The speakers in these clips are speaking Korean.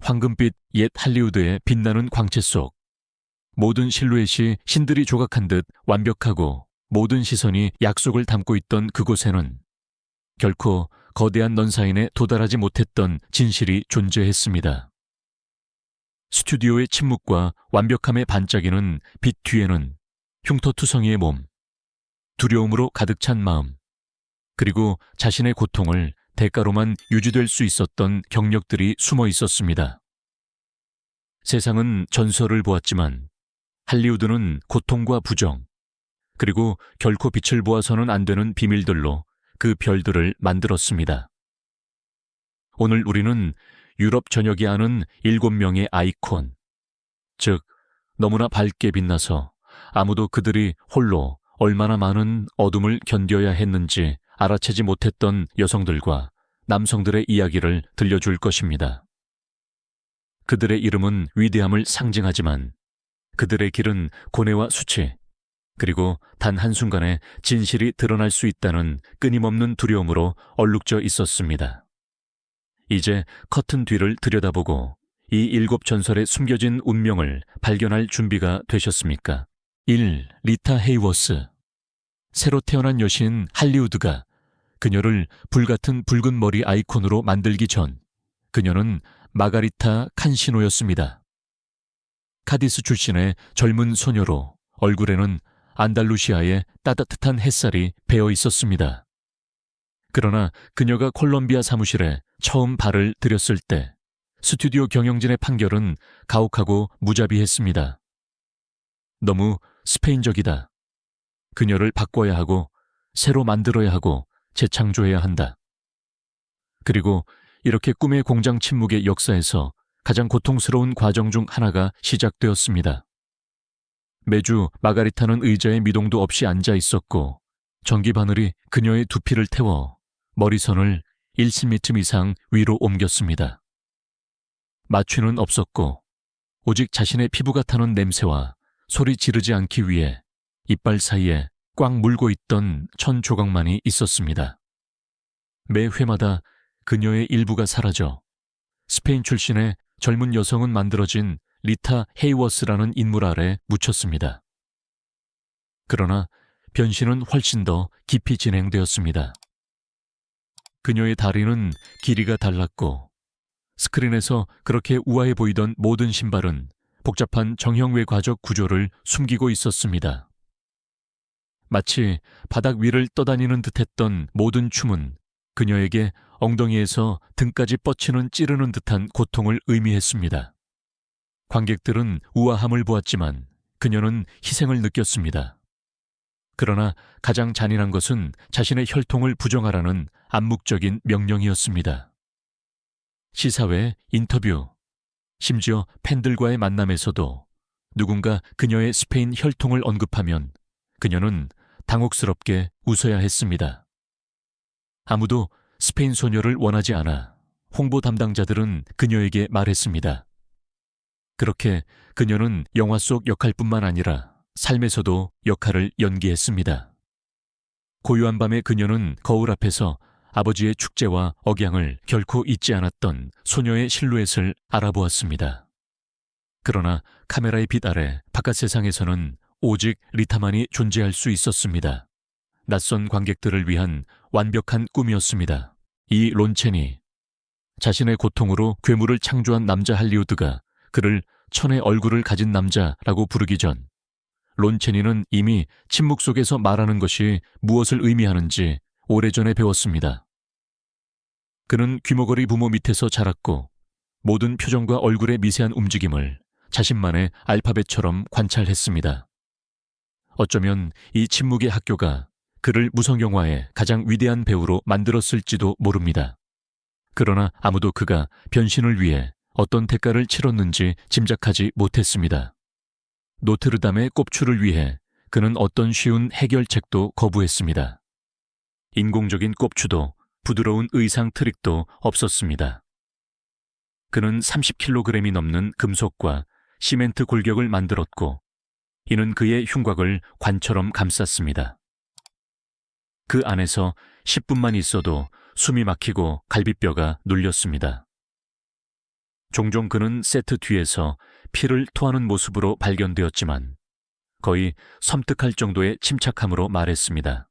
황금빛 옛 할리우드의 빛나는 광채 속 모든 실루엣이 신들이 조각한 듯 완벽하고 모든 시선이 약속을 담고 있던 그곳에는 결코 거대한 넌사인에 도달하지 못했던 진실이 존재했습니다. 스튜디오의 침묵과 완벽함에 반짝이는 빛 뒤에는 흉터투성이의 몸, 두려움으로 가득 찬 마음, 그리고 자신의 고통을 대가로만 유지될 수 있었던 경력들이 숨어 있었습니다. 세상은 전설을 보았지만 할리우드는 고통과 부정, 그리고 결코 빛을 보아서는 안 되는 비밀들로 그 별들을 만들었습니다. 오늘 우리는 유럽 전역이 아는 7명의 아이콘, 즉 너무나 밝게 빛나서 아무도 그들이 홀로 얼마나 많은 어둠을 견뎌야 했는지 알아채지 못했던 여성들과 남성들의 이야기를 들려줄 것입니다. 그들의 이름은 위대함을 상징하지만 그들의 길은 고뇌와 수치, 그리고 단 한순간에 진실이 드러날 수 있다는 끊임없는 두려움으로 얼룩져 있었습니다. 이제 커튼 뒤를 들여다보고 이 7 전설의 숨겨진 운명을 발견할 준비가 되셨습니까? 1. 리타 헤이워스. 새로 태어난 여신 할리우드가 그녀를 불같은 붉은 머리 아이콘으로 만들기 전 그녀는 마가리타 칸시노였습니다. 카디스 출신의 젊은 소녀로 얼굴에는 안달루시아의 따뜻한 햇살이 배어 있었습니다. 그러나 그녀가 콜롬비아 사무실에 처음 발을 들였을 때 스튜디오 경영진의 판결은 가혹하고 무자비했습니다. 너무 스페인적이다. 그녀를 바꿔야 하고 새로 만들어야 하고 재창조해야 한다. 그리고 이렇게 꿈의 공장 침묵의 역사에서 가장 고통스러운 과정 중 하나가 시작되었습니다. 매주 마가리타는 의자에 미동도 없이 앉아 있었고 전기 바늘이 그녀의 두피를 태워 머리선을 1cm 이상 위로 옮겼습니다. 마취는 없었고 오직 자신의 피부가 타는 냄새와 소리 지르지 않기 위해 이빨 사이에 꽉 물고 있던 천 조각만이 있었습니다. 매 회마다 그녀의 일부가 사라져 스페인 출신의 젊은 여성은 만들어진 리타 헤이워스라는 인물 아래 묻혔습니다. 그러나 변신은 훨씬 더 깊이 진행되었습니다. 그녀의 다리는 길이가 달랐고 스크린에서 그렇게 우아해 보이던 모든 신발은 복잡한 정형외과적 구조를 숨기고 있었습니다. 마치 바닥 위를 떠다니는 듯했던 모든 춤은 그녀에게 엉덩이에서 등까지 뻗치는 찌르는 듯한 고통을 의미했습니다. 관객들은 우아함을 보았지만 그녀는 희생을 느꼈습니다. 그러나 가장 잔인한 것은 자신의 혈통을 부정하라는 암묵적인 명령이었습니다. 시사회, 인터뷰, 심지어 팬들과의 만남에서도 누군가 그녀의 스페인 혈통을 언급하면 그녀는 당혹스럽게 웃어야 했습니다. 아무도 스페인 소녀를 원하지 않아 홍보 담당자들은 그녀에게 말했습니다. 그렇게 그녀는 영화 속 역할뿐만 아니라 삶에서도 역할을 연기했습니다. 고요한 밤에 그녀는 거울 앞에서 아버지의 축제와 억양을 결코 잊지 않았던 소녀의 실루엣을 알아보았습니다. 그러나 카메라의 빛 아래 바깥 세상에서는 오직 리타만이 존재할 수 있었습니다. 낯선 관객들을 위한 완벽한 꿈이었습니다. 이 론체니, 자신의 고통으로 괴물을 창조한 남자 할리우드가 그를 천의 얼굴을 가진 남자라고 부르기 전 론체니는 이미 침묵 속에서 말하는 것이 무엇을 의미하는지 오래전에 배웠습니다. 그는 귀머거리 부모 밑에서 자랐고 모든 표정과 얼굴의 미세한 움직임을 자신만의 알파벳처럼 관찰했습니다. 어쩌면 이 침묵의 학교가 그를 무성영화의 가장 위대한 배우로 만들었을지도 모릅니다. 그러나 아무도 그가 변신을 위해 어떤 대가를 치렀는지 짐작하지 못했습니다. 노트르담의 꼽추를 위해 그는 어떤 쉬운 해결책도 거부했습니다. 인공적인 꼽추도 부드러운 의상 트릭도 없었습니다. 그는 30kg이 넘는 금속과 시멘트 골격을 만들었고 이는 그의 흉곽을 관처럼 감쌌습니다. 그 안에서 10분만 있어도 숨이 막히고 갈비뼈가 눌렸습니다. 종종 그는 세트 뒤에서 피를 토하는 모습으로 발견되었지만 거의 섬뜩할 정도의 침착함으로 말했습니다.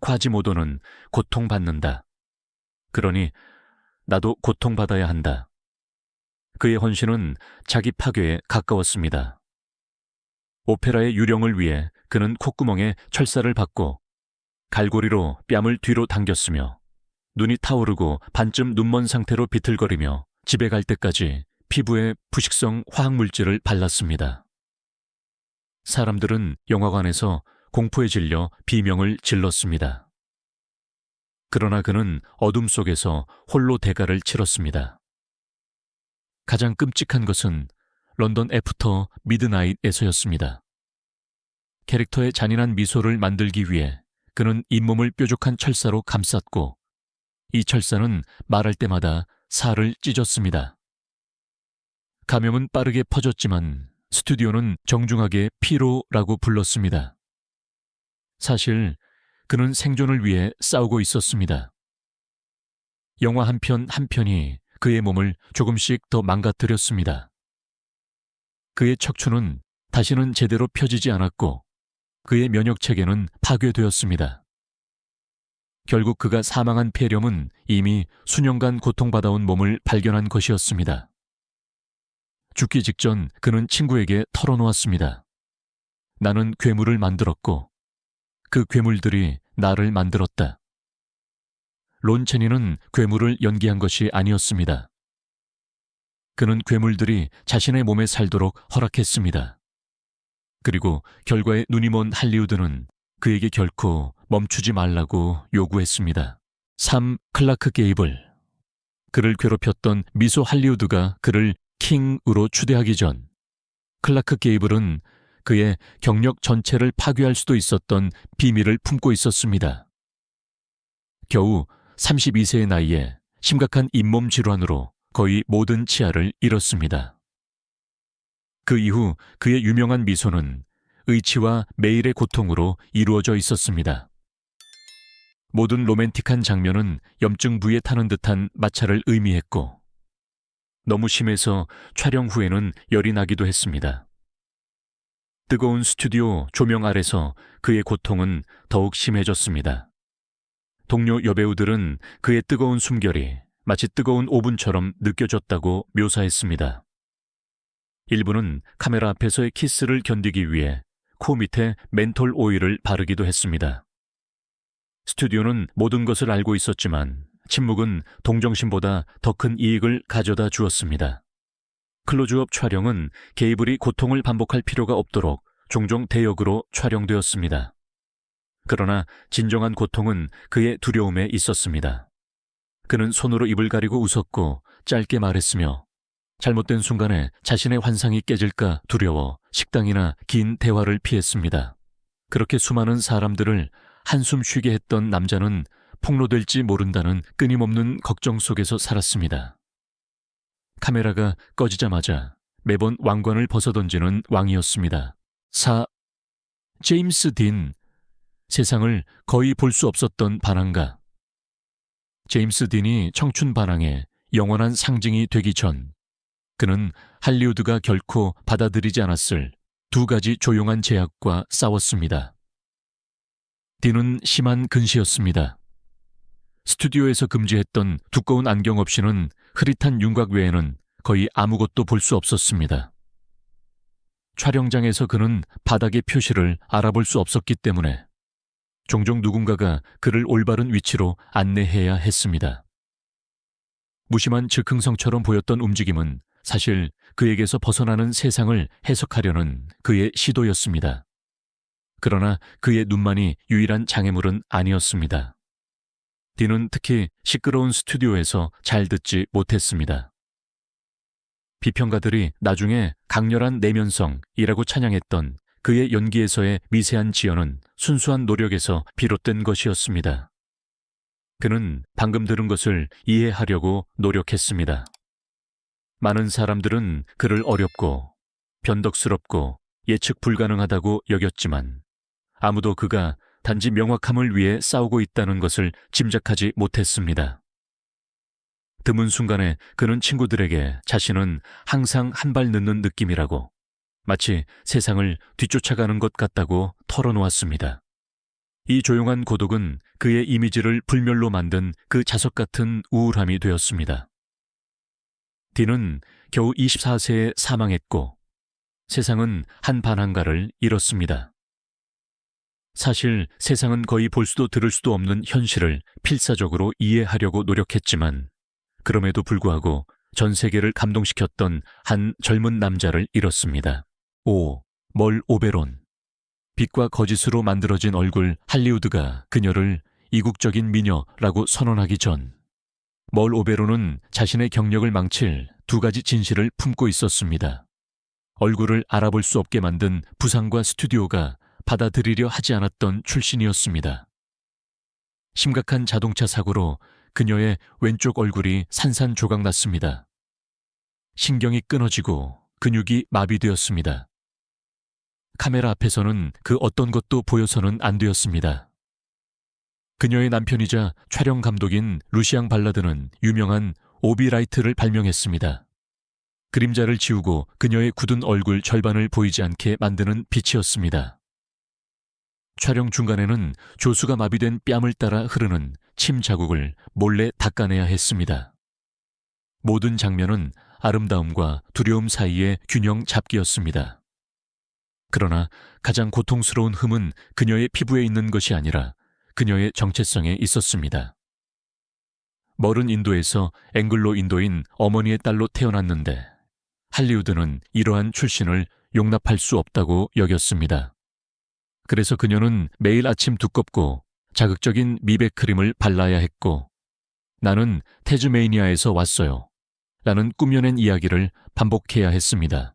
콰지모도는 고통받는다. 그러니 나도 고통받아야 한다. 그의 헌신은 자기 파괴에 가까웠습니다. 오페라의 유령을 위해 그는 콧구멍에 철사를 박고 갈고리로 뺨을 뒤로 당겼으며 눈이 타오르고 반쯤 눈먼 상태로 비틀거리며 집에 갈 때까지 피부에 부식성 화학물질을 발랐습니다. 사람들은 영화관에서 공포에 질려 비명을 질렀습니다. 그러나 그는 어둠 속에서 홀로 대가를 치렀습니다. 가장 끔찍한 것은 런던 애프터 미드나잇에서였습니다. 캐릭터의 잔인한 미소를 만들기 위해 그는 잇몸을 뾰족한 철사로 감쌌고 이 철사는 말할 때마다 살을 찢었습니다. 감염은 빠르게 퍼졌지만 스튜디오는 정중하게 피로라고 불렀습니다. 사실 그는 생존을 위해 싸우고 있었습니다. 영화 한 편 한 편이 그의 몸을 조금씩 더 망가뜨렸습니다. 그의 척추는 다시는 제대로 펴지지 않았고 그의 면역체계는 파괴되었습니다. 결국 그가 사망한 폐렴은 이미 수년간 고통받아온 몸을 발견한 것이었습니다. 죽기 직전 그는 친구에게 털어놓았습니다. 나는 괴물을 만들었고 그 괴물들이 나를 만들었다. 론 체니는 괴물을 연기한 것이 아니었습니다. 그는 괴물들이 자신의 몸에 살도록 허락했습니다. 그리고 결과에 눈이 먼 할리우드는 그에게 결코 멈추지 말라고 요구했습니다. 3. 클라크 게이블. 그를 괴롭혔던 미소 할리우드가 그를 킹으로 추대하기 전 클라크 게이블은 그의 경력 전체를 파괴할 수도 있었던 비밀을 품고 있었습니다. 겨우 32세의 나이에 심각한 잇몸 질환으로 거의 모든 치아를 잃었습니다. 그 이후 그의 유명한 미소는 의치와 매일의 고통으로 이루어져 있었습니다. 모든 로맨틱한 장면은 염증 부위에 타는 듯한 마찰을 의미했고 너무 심해서 촬영 후에는 열이 나기도 했습니다. 뜨거운 스튜디오 조명 아래서 그의 고통은 더욱 심해졌습니다. 동료 여배우들은 그의 뜨거운 숨결이 마치 뜨거운 오븐처럼 느껴졌다고 묘사했습니다. 일부는 카메라 앞에서의 키스를 견디기 위해 코 밑에 멘톨 오일을 바르기도 했습니다. 스튜디오는 모든 것을 알고 있었지만 침묵은 동정심보다 더 큰 이익을 가져다 주었습니다. 클로즈업 촬영은 게이블이 고통을 반복할 필요가 없도록 종종 대역으로 촬영되었습니다. 그러나 진정한 고통은 그의 두려움에 있었습니다. 그는 손으로 입을 가리고 웃었고 짧게 말했으며 잘못된 순간에 자신의 환상이 깨질까 두려워 식당이나 긴 대화를 피했습니다. 그렇게 수많은 사람들을 한숨 쉬게 했던 남자는 폭로될지 모른다는 끊임없는 걱정 속에서 살았습니다. 카메라가 꺼지자마자 매번 왕관을 벗어던지는 왕이었습니다. 4. 제임스 딘. 세상을 거의 볼 수 없었던 반항가. 제임스 딘이 청춘 반항의 영원한 상징이 되기 전 그는 할리우드가 결코 받아들이지 않았을 두 가지 조용한 제약과 싸웠습니다. 딘은 심한 근시였습니다. 스튜디오에서 금지했던 두꺼운 안경 없이는 흐릿한 윤곽 외에는 거의 아무것도 볼 수 없었습니다. 촬영장에서 그는 바닥의 표시를 알아볼 수 없었기 때문에 종종 누군가가 그를 올바른 위치로 안내해야 했습니다. 무심한 즉흥성처럼 보였던 움직임은 사실 그에게서 벗어나는 세상을 해석하려는 그의 시도였습니다. 그러나 그의 눈만이 유일한 장애물은 아니었습니다. 딘은 특히 시끄러운 스튜디오에서 잘 듣지 못했습니다. 비평가들이 나중에 강렬한 내면성이라고 찬양했던 그의 연기에서의 미세한 지연은 순수한 노력에서 비롯된 것이었습니다. 그는 방금 들은 것을 이해하려고 노력했습니다. 많은 사람들은 그를 어렵고 변덕스럽고 예측 불가능하다고 여겼지만 아무도 그가 단지 명확함을 위해 싸우고 있다는 것을 짐작하지 못했습니다. 드문 순간에 그는 친구들에게 자신은 항상 한 발 늦는 느낌이라고, 마치 세상을 뒤쫓아가는 것 같다고 털어놓았습니다. 이 조용한 고독은 그의 이미지를 불멸로 만든 그 자석 같은 우울함이 되었습니다. 딘은 겨우 24세에 사망했고 세상은 한 반항가를 잃었습니다. 사실 세상은 거의 볼 수도 들을 수도 없는 현실을 필사적으로 이해하려고 노력했지만 그럼에도 불구하고 전 세계를 감동시켰던 한 젊은 남자를 잃었습니다. 멀 오베론. 빛과 거짓으로 만들어진 얼굴 할리우드가 그녀를 이국적인 미녀라고 선언하기 전 멀 오베론은 자신의 경력을 망칠 두 가지 진실을 품고 있었습니다. 얼굴을 알아볼 수 없게 만든 부상과 스튜디오가 받아들이려 하지 않았던 출신이었습니다. 심각한 자동차 사고로 그녀의 왼쪽 얼굴이 산산조각 났습니다. 신경이 끊어지고 근육이 마비되었습니다. 카메라 앞에서는 그 어떤 것도 보여서는 안 되었습니다. 그녀의 남편이자 촬영 감독인 루시앙 발라드는 유명한 오비라이트를 발명했습니다. 그림자를 지우고 그녀의 굳은 얼굴 절반을 보이지 않게 만드는 빛이었습니다. 촬영 중간에는 조수가 마비된 뺨을 따라 흐르는 침 자국을 몰래 닦아내야 했습니다. 모든 장면은 아름다움과 두려움 사이의 균형 잡기였습니다. 그러나 가장 고통스러운 흠은 그녀의 피부에 있는 것이 아니라 그녀의 정체성에 있었습니다. 멀은 인도에서 앵글로 인도인 어머니의 딸로 태어났는데 할리우드는 이러한 출신을 용납할 수 없다고 여겼습니다. 그래서 그녀는 매일 아침 두껍고 자극적인 미백 크림을 발라야 했고 나는 태즈메이니아에서 왔어요 라는 꾸며낸 이야기를 반복해야 했습니다.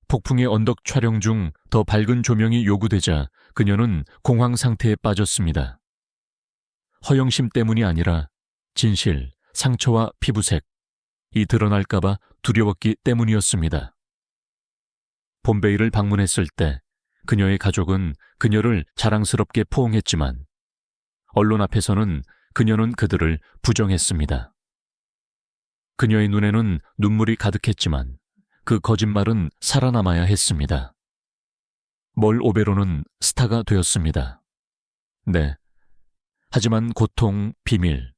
폭풍의 언덕 촬영 중 더 밝은 조명이 요구되자 그녀는 공황 상태에 빠졌습니다. 허영심 때문이 아니라 진실, 상처와 피부색, 이 드러날까봐 두려웠기 때문이었습니다. 봄베이를 방문했을 때 그녀의 가족은 그녀를 자랑스럽게 포옹했지만 언론 앞에서는 그녀는 그들을 부정했습니다. 그녀의 눈에는 눈물이 가득했지만 그 거짓말은 살아남아야 했습니다. 멀 오베론은 스타가 되었습니다. 네. 하지만 고통, 비밀,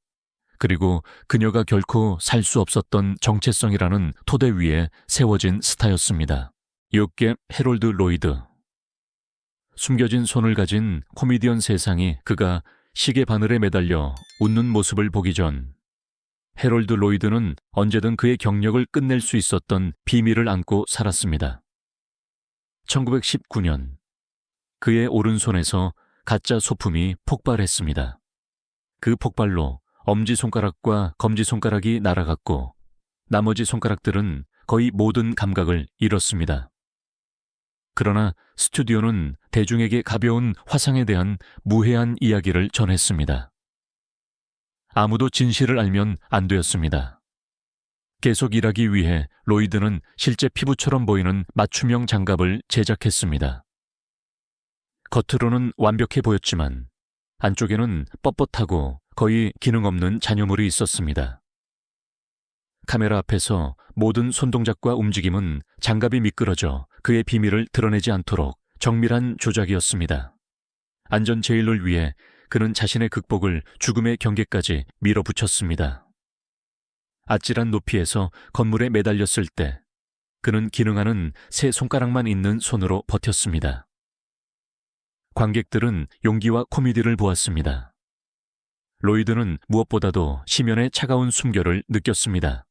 그리고 그녀가 결코 살 수 없었던 정체성이라는 토대 위에 세워진 스타였습니다. 욕계 해롤드 로이드. 숨겨진 손을 가진 코미디언 세상이 그가 시계 바늘에 매달려 웃는 모습을 보기 전 해롤드 로이드는 언제든 그의 경력을 끝낼 수 있었던 비밀을 안고 살았습니다. 1919년 그의 오른손에서 가짜 소품이 폭발했습니다. 그 폭발로 엄지손가락과 검지손가락이 날아갔고 나머지 손가락들은 거의 모든 감각을 잃었습니다. 그러나 스튜디오는 대중에게 가벼운 화상에 대한 무해한 이야기를 전했습니다. 아무도 진실을 알면 안 되었습니다. 계속 일하기 위해 로이드는 실제 피부처럼 보이는 맞춤형 장갑을 제작했습니다. 겉으로는 완벽해 보였지만 안쪽에는 뻣뻣하고 거의 기능 없는 잔여물이 있었습니다. 카메라 앞에서 모든 손동작과 움직임은 장갑이 미끄러져 그의 비밀을 드러내지 않도록 정밀한 조작이었습니다. 안전 제일을 위해 그는 자신의 극복을 죽음의 경계까지 밀어붙였습니다. 아찔한 높이에서 건물에 매달렸을 때 그는 기능하는 세 손가락만 있는 손으로 버텼습니다. 관객들은 용기와 코미디를 보았습니다. 로이드는 무엇보다도 심연의 차가운 숨결을 느꼈습니다.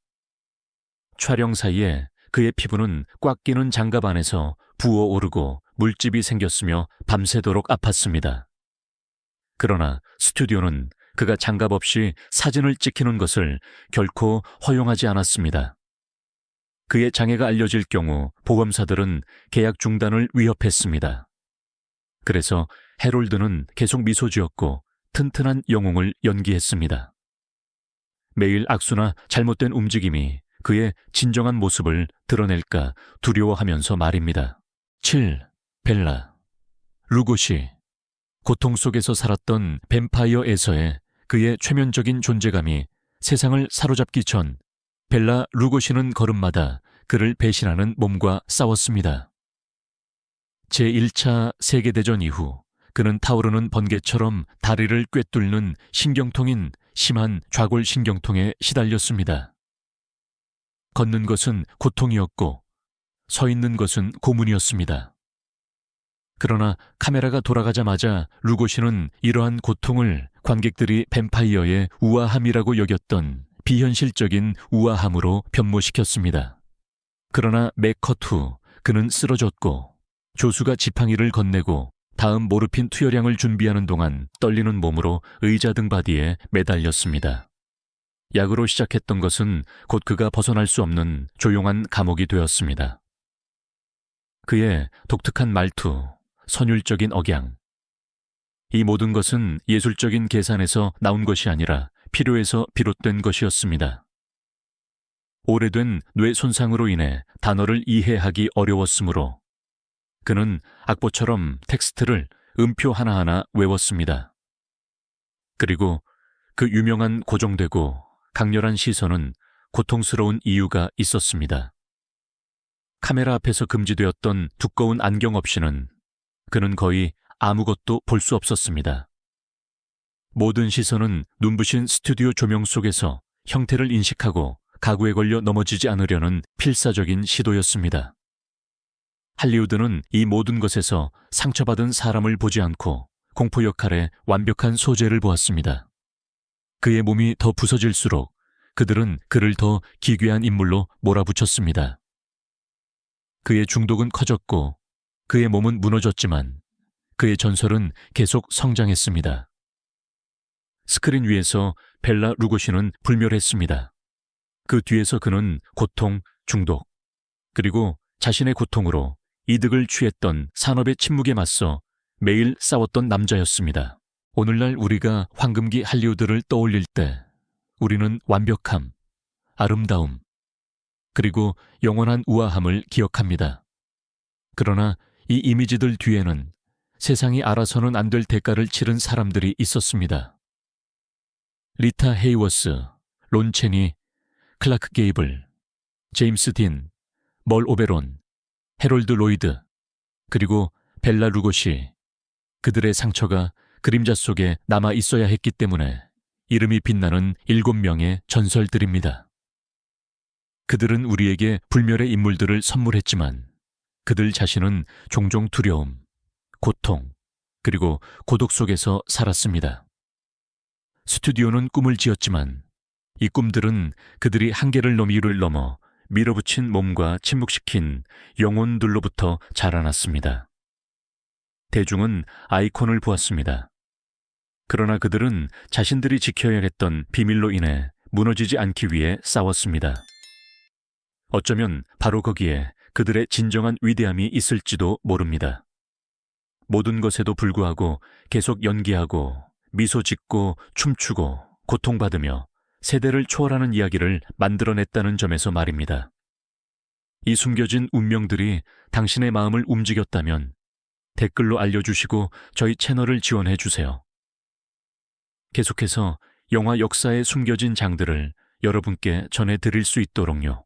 촬영 사이에 그의 피부는 꽉 끼는 장갑 안에서 부어오르고 물집이 생겼으며 밤새도록 아팠습니다. 그러나 스튜디오는 그가 장갑 없이 사진을 찍히는 것을 결코 허용하지 않았습니다. 그의 장애가 알려질 경우 보험사들은 계약 중단을 위협했습니다. 그래서 해롤드는 계속 미소 지었고 튼튼한 영웅을 연기했습니다. 매일 악수나 잘못된 움직임이 그의 진정한 모습을 드러낼까 두려워하면서 말입니다. 7. 벨라. 루고시. 고통 속에서 살았던 뱀파이어에서의 그의 최면적인 존재감이 세상을 사로잡기 전 벨라 루고시는 걸음마다 그를 배신하는 몸과 싸웠습니다. 제1차 세계대전 이후 그는 타오르는 번개처럼 다리를 꿰뚫는 신경통인 심한 좌골신경통에 시달렸습니다. 걷는 것은 고통이었고 서 있는 것은 고문이었습니다. 그러나 카메라가 돌아가자마자 루고시는 이러한 고통을 관객들이 뱀파이어의 우아함이라고 여겼던 비현실적인 우아함으로 변모시켰습니다. 그러나 맥컷 후 그는 쓰러졌고 조수가 지팡이를 건네고 다음 모르핀 투여량을 준비하는 동안 떨리는 몸으로 의자 등 바디에 매달렸습니다. 약으로 시작했던 것은 곧 그가 벗어날 수 없는 조용한 감옥이 되었습니다. 그의 독특한 말투, 선율적인 억양. 이 모든 것은 예술적인 계산에서 나온 것이 아니라 필요에서 비롯된 것이었습니다. 오래된 뇌 손상으로 인해 단어를 이해하기 어려웠으므로 그는 악보처럼 텍스트를 음표 하나하나 외웠습니다. 그리고 그 유명한 고정되고 강렬한 시선은 고통스러운 이유가 있었습니다. 카메라 앞에서 금지되었던 두꺼운 안경 없이는 그는 거의 아무것도 볼 수 없었습니다. 모든 시선은 눈부신 스튜디오 조명 속에서 형태를 인식하고 가구에 걸려 넘어지지 않으려는 필사적인 시도였습니다. 할리우드는 이 모든 것에서 상처받은 사람을 보지 않고 공포 역할에 완벽한 소재를 보았습니다. 그의 몸이 더 부서질수록 그들은 그를 더 기괴한 인물로 몰아붙였습니다. 그의 중독은 커졌고 그의 몸은 무너졌지만 그의 전설은 계속 성장했습니다. 스크린 위에서 벨라 루고시는 불멸했습니다. 그 뒤에서 그는 고통, 중독, 그리고 자신의 고통으로 이득을 취했던 산업의 침묵에 맞서 매일 싸웠던 남자였습니다. 오늘날 우리가 황금기 할리우드를 떠올릴 때 우리는 완벽함, 아름다움, 그리고 영원한 우아함을 기억합니다. 그러나 이 이미지들 뒤에는 세상이 알아서는 안 될 대가를 치른 사람들이 있었습니다. 리타 헤이워스, 론 체니, 클라크 게이블, 제임스 딘, 멀 오베론, 해롤드 로이드, 그리고 벨라 루고시. 그들의 상처가 그림자 속에 남아 있어야 했기 때문에 이름이 빛나는 7명의 전설들입니다. 그들은 우리에게 불멸의 인물들을 선물했지만 그들 자신은 종종 두려움, 고통, 그리고 고독 속에서 살았습니다. 스튜디오는 꿈을 지었지만 이 꿈들은 그들이 한계를 넘이를 넘어 밀어붙인 몸과 침묵시킨 영혼들로부터 자라났습니다. 대중은 아이콘을 보았습니다. 그러나 그들은 자신들이 지켜야 했던 비밀로 인해 무너지지 않기 위해 싸웠습니다. 어쩌면 바로 거기에 그들의 진정한 위대함이 있을지도 모릅니다. 모든 것에도 불구하고 계속 연기하고 미소 짓고 춤추고 고통받으며 세대를 초월하는 이야기를 만들어냈다는 점에서 말입니다. 이 숨겨진 운명들이 당신의 마음을 움직였다면 댓글로 알려주시고 저희 채널을 지원해 주세요. 계속해서 영화 역사에 숨겨진 장들을 여러분께 전해드릴 수 있도록요.